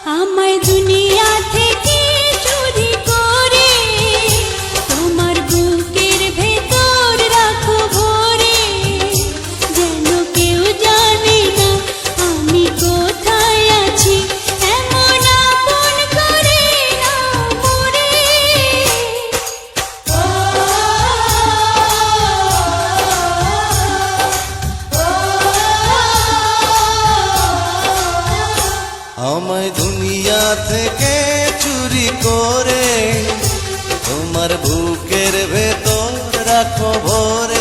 আমায় দুনিয়া থেকে চুরি করে তোমার বুকের ভেতর রাখো ভরে, যেন কেউ জানে না আমি কোথায় আছি, এমন আপন করে নাও মোরে। আমায় দুনিয়া থেকে চুরি করে তোমার বুকের ভেতর রাখো ভরে,